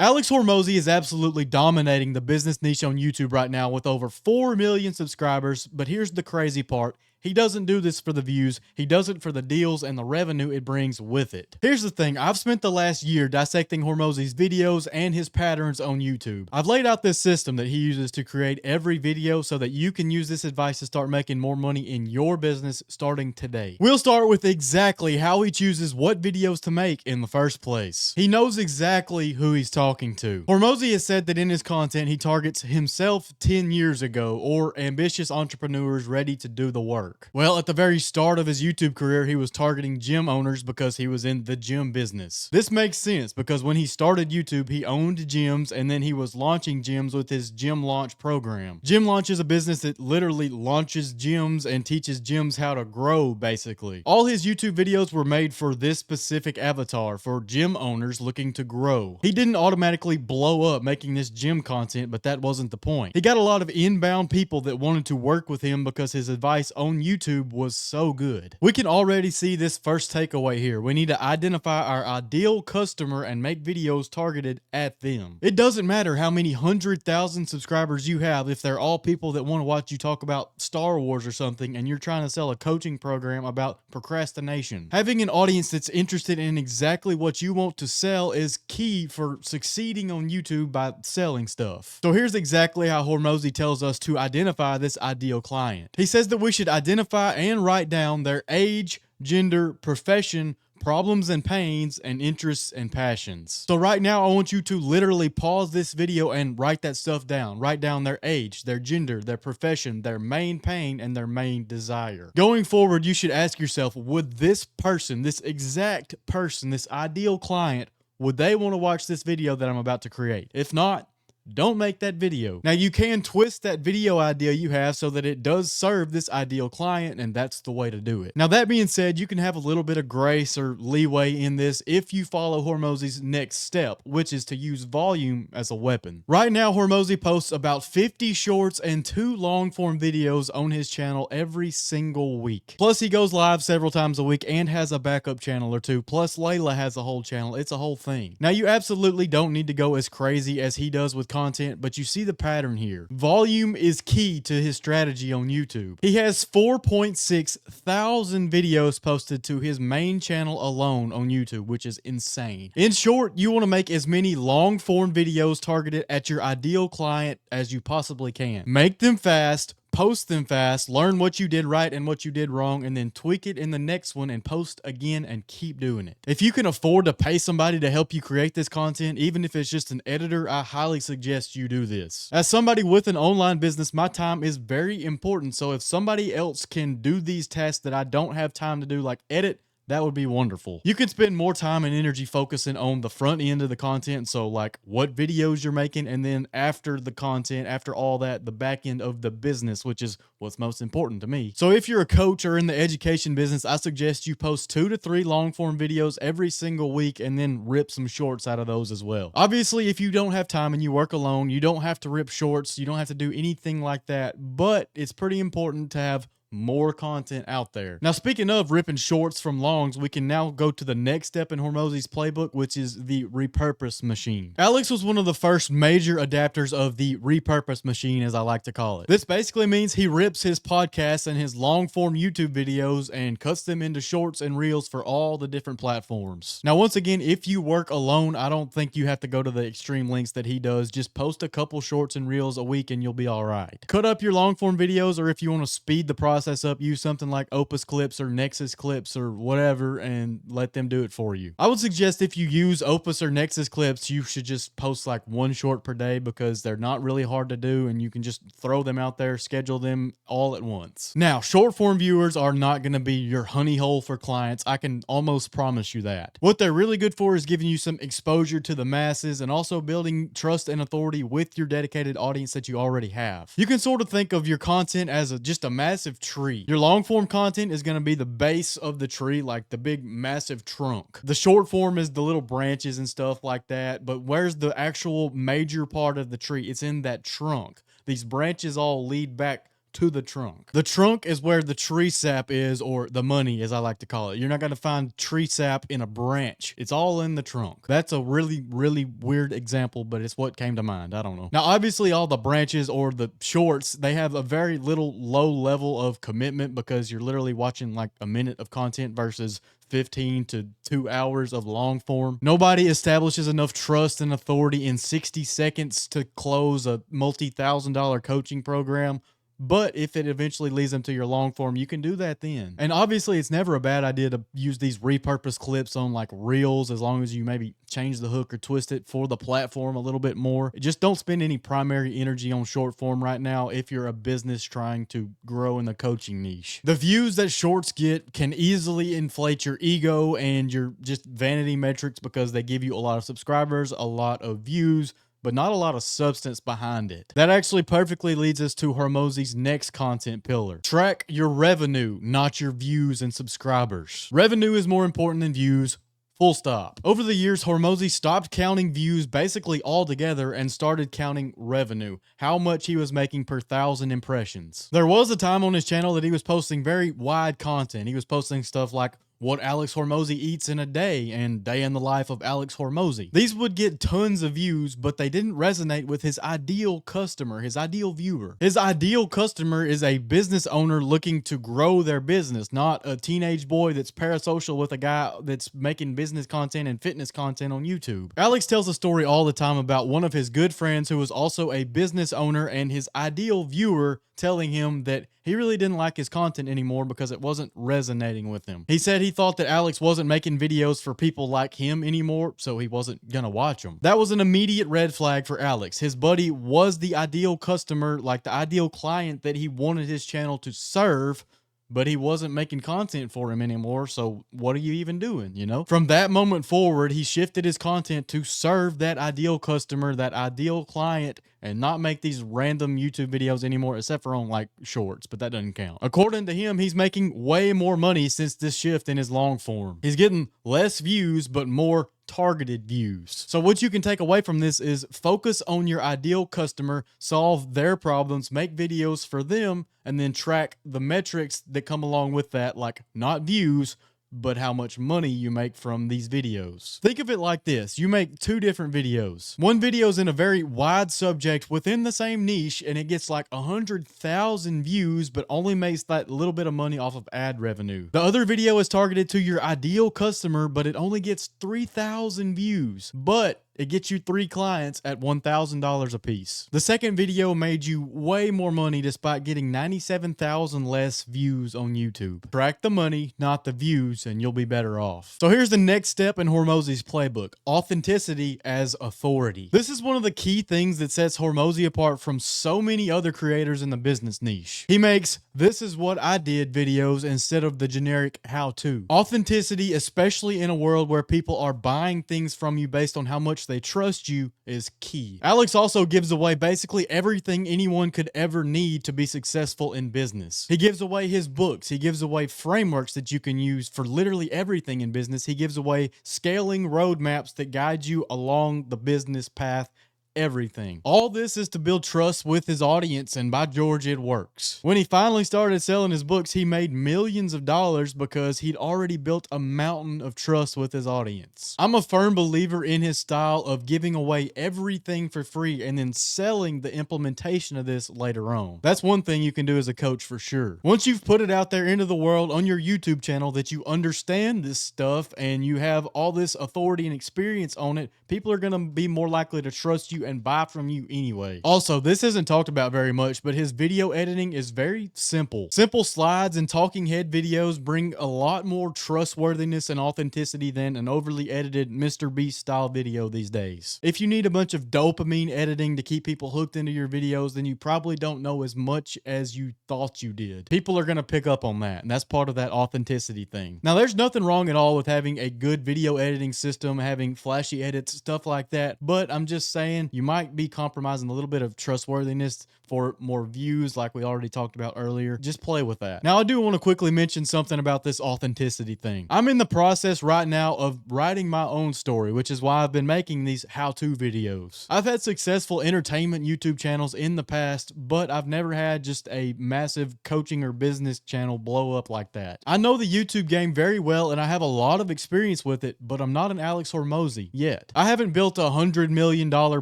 Alex Hormozi is absolutely dominating the business niche on YouTube right now with over 4 million subscribers, but here's the crazy part. He doesn't do this for the views, he does it for the deals and the revenue it brings with it. Here's the thing, I've spent the last year dissecting Hormozi's videos and his patterns on YouTube. I've laid out this system that he uses to create every video so that you can use this advice to start making more money in your business starting today. We'll start with exactly how he chooses what videos to make in the first place. He knows exactly who he's talking to. Hormozi has said that in his content he targets himself 10 years ago or ambitious entrepreneurs ready to do the work. Well, at the very start of his YouTube career, he was targeting gym owners because he was in the gym business. This makes sense because when he started YouTube, he owned gyms and then he was launching gyms with his gym launch program. Gym Launch is a business that literally launches gyms and teaches gyms how to grow, basically. All his YouTube videos were made for this specific avatar, for gym owners looking to grow. He didn't automatically blow up making this gym content, but that wasn't the point. He got a lot of inbound people that wanted to work with him because his advice on YouTube was so good. We can already see this first takeaway here. We need to identify our ideal customer and make videos targeted at them. It doesn't matter how many 100,000 subscribers you have if they're all people that want to watch you talk about Star Wars or something and you're trying to sell a coaching program about procrastination. Having an audience that's interested in exactly what you want to sell is key for succeeding on YouTube by selling stuff. So here's exactly how Hormozi tells us to identify this ideal client. He says that we should identify and write down their age, gender, profession, problems and pains, and interests and passions. So right now, I want you to literally pause this video and write that stuff down. Write down their age, their gender, their profession, their main pain, and their main desire. Going forward, you should ask yourself, would this person, this exact person, this ideal client, would they want to watch this video that I'm about to create? If not, don't make that video. Now you can twist that video idea you have so that it does serve this ideal client, and that's the way to do it. Now that being said, you can have a little bit of grace or leeway in this if you follow Hormozi's next step, which is to use volume as a weapon. Right now, Hormozi posts about 50 shorts and 2 long form videos on his channel every single week. Plus he goes live several times a week and has a backup channel or two. Plus Layla has a whole channel. It's a whole thing. Now you absolutely don't need to go as crazy as he does with content, but you see the pattern here. Volume is key to his strategy on YouTube. He has 4.6 thousand videos posted to his main channel alone on YouTube, which is insane. In short, you want to make as many long form videos targeted at your ideal client as you possibly can. Make them fast, post them fast, learn what you did right and what you did wrong, and then tweak it in the next one and post again and keep doing it. If you can afford to pay somebody to help you create this content, even if it's just an editor, I highly suggest you do this. As somebody with an online business, my time is very important, so if somebody else can do these tasks that I don't have time to do, like edit, that would be wonderful. You can spend more time and energy focusing on the front end of the content, so like what videos you're making, and then after the content, after all that, the back end of the business, which is what's most important to me. So if you're a coach or in the education business, I suggest you post 2 to 3 long form videos every single week and then rip some shorts out of those as well. Obviously, if you don't have time and you work alone, you don't have to rip shorts, you don't have to do anything like that, but it's pretty important to have more content out there. Now, speaking of ripping shorts from longs, we can now go to the next step in Hormozi's playbook, which is the repurpose machine. Alex was one of the first major adapters of the repurpose machine, as I like to call it. This basically means he rips his podcasts and his long form YouTube videos and cuts them into shorts and reels for all the different platforms. Now, once again, if you work alone, I don't think you have to go to the extreme lengths that he does. Just post a couple shorts and reels a week and you'll be all right. Cut up your long form videos, or if you want to speed the process up, use something like Opus Clips or Nexus Clips or whatever and let them do it for you. I would suggest if you use Opus or Nexus Clips, you should just post like 1 short per day because they're not really hard to do and you can just throw them out there, schedule them all at once. Now, short form viewers are not going to be your honey hole for clients. I can almost promise you that. What they're really good for is giving you some exposure to the masses and also building trust and authority with your dedicated audience that you already have. You can sort of think of your content as just a massive tree. Your long form content is going to be the base of the tree, like the big massive trunk. The short form is the little branches and stuff like that, but where's the actual major part of the tree? It's in that trunk. These branches all lead back to the trunk. The trunk is where the tree sap is, or the money as I like to call it. You're not going to find tree sap in a branch. It's all in the trunk. That's a really, really weird example, but it's what came to mind. I don't know. Now, obviously all the branches or the shorts, they have a very little low level of commitment because you're literally watching like a minute of content versus 15 to 2 hours of long form. Nobody establishes enough trust and authority in 60 seconds to close a multi-$1,000 coaching program. But if it eventually leads them to your long form, you can do that then. And obviously it's never a bad idea to use these repurposed clips on like reels, as long as you maybe change the hook or twist it for the platform a little bit more. Just don't spend any primary energy on short form right now if you're a business trying to grow in the coaching niche. The views that shorts get can easily inflate your ego and your just vanity metrics because they give you a lot of subscribers, a lot of views, but not a lot of substance behind it. That actually perfectly leads us to Hormozi's next content pillar. Track your revenue, not your views and subscribers. Revenue is more important than views. Full stop. Over the years, Hormozi stopped counting views basically altogether and started counting revenue, how much he was making per 1,000 impressions. There was a time on his channel that he was posting very wide content. He was posting stuff like what Alex Hormozi eats in a day and day in the life of Alex Hormozi. These would get tons of views, but they didn't resonate with his ideal customer, his ideal viewer. His ideal customer is a business owner looking to grow their business, not a teenage boy that's parasocial with a guy that's making business content and fitness content on YouTube. Alex tells a story all the time about one of his good friends who was also a business owner and his ideal viewer telling him that he really didn't like his content anymore because it wasn't resonating with him. He said he thought that Alex wasn't making videos for people like him anymore, so he wasn't gonna watch them. That was an immediate red flag for Alex. His buddy was the ideal customer, like the ideal client that he wanted his channel to serve, but he wasn't making content for him anymore, so what are you even doing, you know? From that moment forward, he shifted his content to serve that ideal customer, that ideal client, and not make these random YouTube videos anymore, except for on like shorts, but that doesn't count. According to him, he's making way more money since this shift in his long form. He's getting less views, but more targeted views. So what you can take away from this is focus on your ideal customer, solve their problems, make videos for them, and then track the metrics that come along with that, like not views, but how much money you make from these videos. Think of it like this. You make two different videos. One video is in a very wide subject within the same niche, and it gets like 100,000 views, but only makes that little bit of money off of ad revenue. The other video is targeted to your ideal customer, but it only gets 3,000 views, but it gets you 3 clients at $1,000 a piece. The second video made you way more money despite getting 97,000 less views on YouTube. Track the money, not the views, and you'll be better off. So here's the next step in Hormozi's playbook: authenticity as authority. This is one of the key things that sets Hormozi apart from so many other creators in the business niche. He makes "this is what I did" videos instead of the generic how-to. Authenticity, especially in a world where people are buying things from you based on how much they trust you, is key. Alex also gives away basically everything anyone could ever need to be successful in business. He gives away his books. He gives away frameworks that you can use for literally everything in business. He gives away scaling roadmaps that guide you along the business path. Everything. All this is to build trust with his audience, and by George, it works. When he finally started selling his books, he made millions of dollars because he'd already built a mountain of trust with his audience. I'm a firm believer in his style of giving away everything for free and then selling the implementation of this later on. That's one thing you can do as a coach for sure. Once you've put it out there into the world on your YouTube channel that you understand this stuff and you have all this authority and experience on it, people are going to be more likely to trust you and buy from you anyway. Also, this isn't talked about very much, but his video editing is very simple. Simple slides and talking head videos bring a lot more trustworthiness and authenticity than an overly edited Mr. Beast style video these days. If you need a bunch of dopamine editing to keep people hooked into your videos, then you probably don't know as much as you thought you did. People are going to pick up on that, and that's part of that authenticity thing. Now, there's nothing wrong at all with having a good video editing system, having flashy edits, stuff like that, but I'm just saying, you might be compromising a little bit of trustworthiness for more views, like we already talked about earlier. Just play with that. Now, I do want to quickly mention something about this authenticity thing. I'm in the process right now of writing my own story, which is why I've been making these how-to videos. I've had successful entertainment YouTube channels in the past, but I've never had just a massive coaching or business channel blow up like that. I know the YouTube game very well, and I have a lot of experience with it, but I'm not an Alex Hormozi yet. I haven't built a $100 million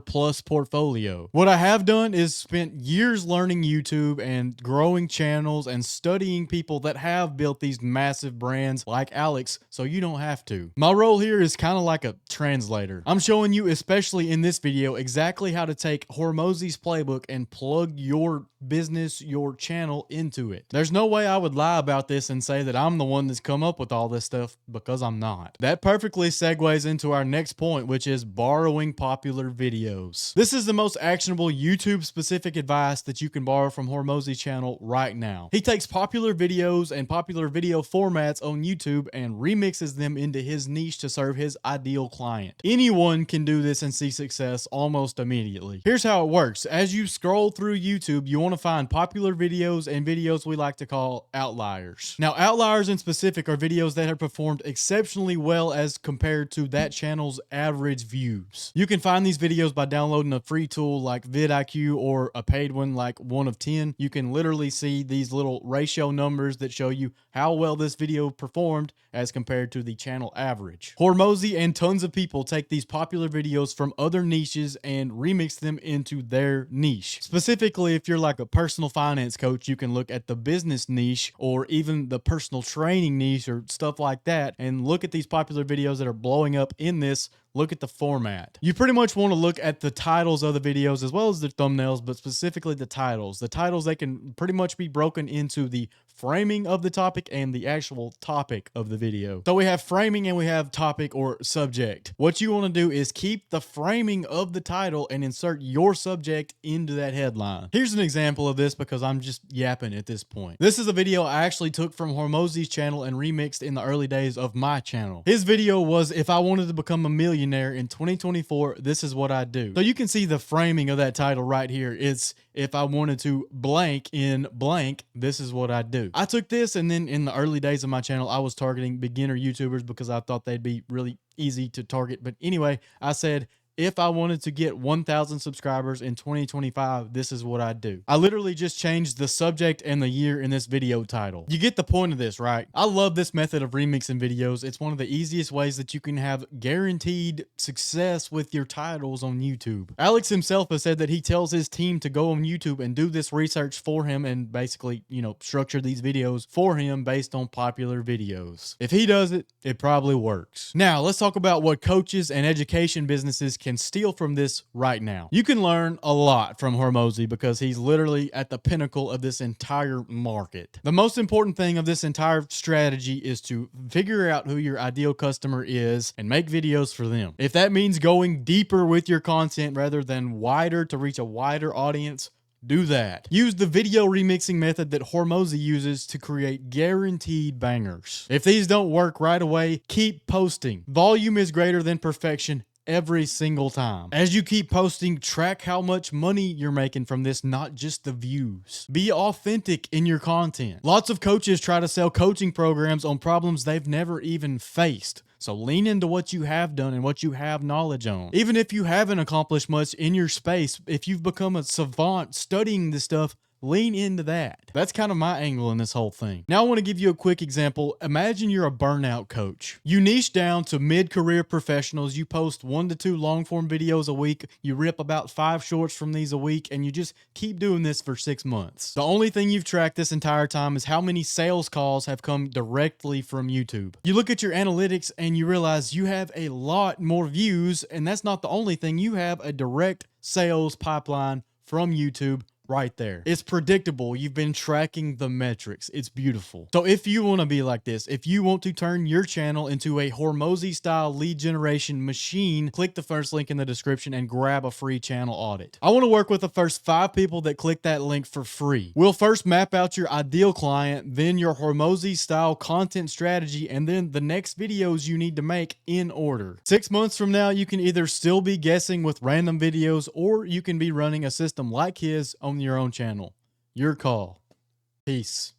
plus portfolio. What I have done is spent years learning YouTube and growing channels and studying people that have built these massive brands like Alex, so you don't have to. My role here is kind of like a translator. I'm showing you, especially in this video, exactly how to take Hormozi's playbook and plug your business, your channel into it. There's no way I would lie about this and say that I'm the one that's come up with all this stuff, because I'm not. That perfectly segues into our next point, which is borrowing popular videos. This is the most actionable YouTube specific advice that you can borrow from Hormozi's channel right now. He takes popular videos and popular video formats on YouTube and remixes them into his niche to serve his ideal client. Anyone can do this and see success almost immediately. Here's how it works. As you scroll through YouTube, you want to find popular videos and videos we like to call outliers. Now, outliers in specific are videos that have performed exceptionally well as compared to that channel's average views. You can find these videos by downloading a free tool like vidIQ or a paid one like 1 of 10. You can literally see these little ratio numbers that show you how well this video performed as compared to the channel average. Hormozi and tons of people take these popular videos from other niches and remix them into their niche. Specifically, if you're like a personal finance coach, you can look at the business niche or even the personal training niche or stuff like that and look at these popular videos that are blowing up in this. Look at the format. You pretty much want to look at the titles of the videos as well as the thumbnails, but specifically the titles. The titles, they can pretty much be broken into the framing of the topic and the actual topic of the video. So we have framing and we have topic or subject. What you want to do is keep the framing of the title and insert your subject into that headline. Here's an example of this because I'm just yapping at this point. This is a video I actually took from Hormozi's channel and remixed in the early days of my channel. His video was, if I wanted to become a millionaire in 2024, this is what I do. So you can see the framing of that title right here. It's, if I wanted to blank in blank, this is what I do. I took this, and then in the early days of my channel, I was targeting beginner YouTubers because I thought they'd be really easy to target. But anyway, I said, if I wanted to get 1,000 subscribers in 2025, this is what I'd do. I literally just changed the subject and the year in this video title. You get the point of this, right? I love this method of remixing videos. It's one of the easiest ways that you can have guaranteed success with your titles on YouTube. Alex himself has said that he tells his team to go on YouTube and do this research for him and basically, structure these videos for him based on popular videos. If he does it, it probably works. Now, let's talk about what coaches and education businesses can steal from this right now. You can learn a lot from Hormozi because he's literally at the pinnacle of this entire market. The most important thing of this entire strategy is to figure out who your ideal customer is and make videos for them. If that means going deeper with your content rather than wider to reach a wider audience, do that. Use the video remixing method that Hormozi uses to create guaranteed bangers. If these don't work right away, keep posting. Volume is greater than perfection every single time. As you keep posting, track how much money you're making from this, not just the views. Be authentic in your content. Lots of coaches try to sell coaching programs on problems they've never even faced. So lean into what you have done and what you have knowledge on. Even if you haven't accomplished much in your space, if you've become a savant studying this stuff, lean into that. That's kind of my angle in this whole thing. Now I want to give you a quick example. Imagine you're a burnout coach. You niche down to mid-career professionals. You post 1 to 2 long-form videos a week. You rip about 5 shorts from these a week, and you just keep doing this for 6 months. The only thing you've tracked this entire time is how many sales calls have come directly from YouTube. You look at your analytics and you realize you have a lot more views, and that's not the only thing. You have a direct sales pipeline from YouTube right there. It's predictable. You've been tracking the metrics. It's beautiful. So if you want to be like this, if you want to turn your channel into a Hormozi style lead generation machine, click the first link in the description and grab a free channel audit. I want to work with the first 5 people that click that link for free. We'll first map out your ideal client, then your Hormozi style content strategy, and then the next videos you need to make in order. 6 months from now, you can either still be guessing with random videos, or you can be running a system like his on your own channel. Your call. Peace.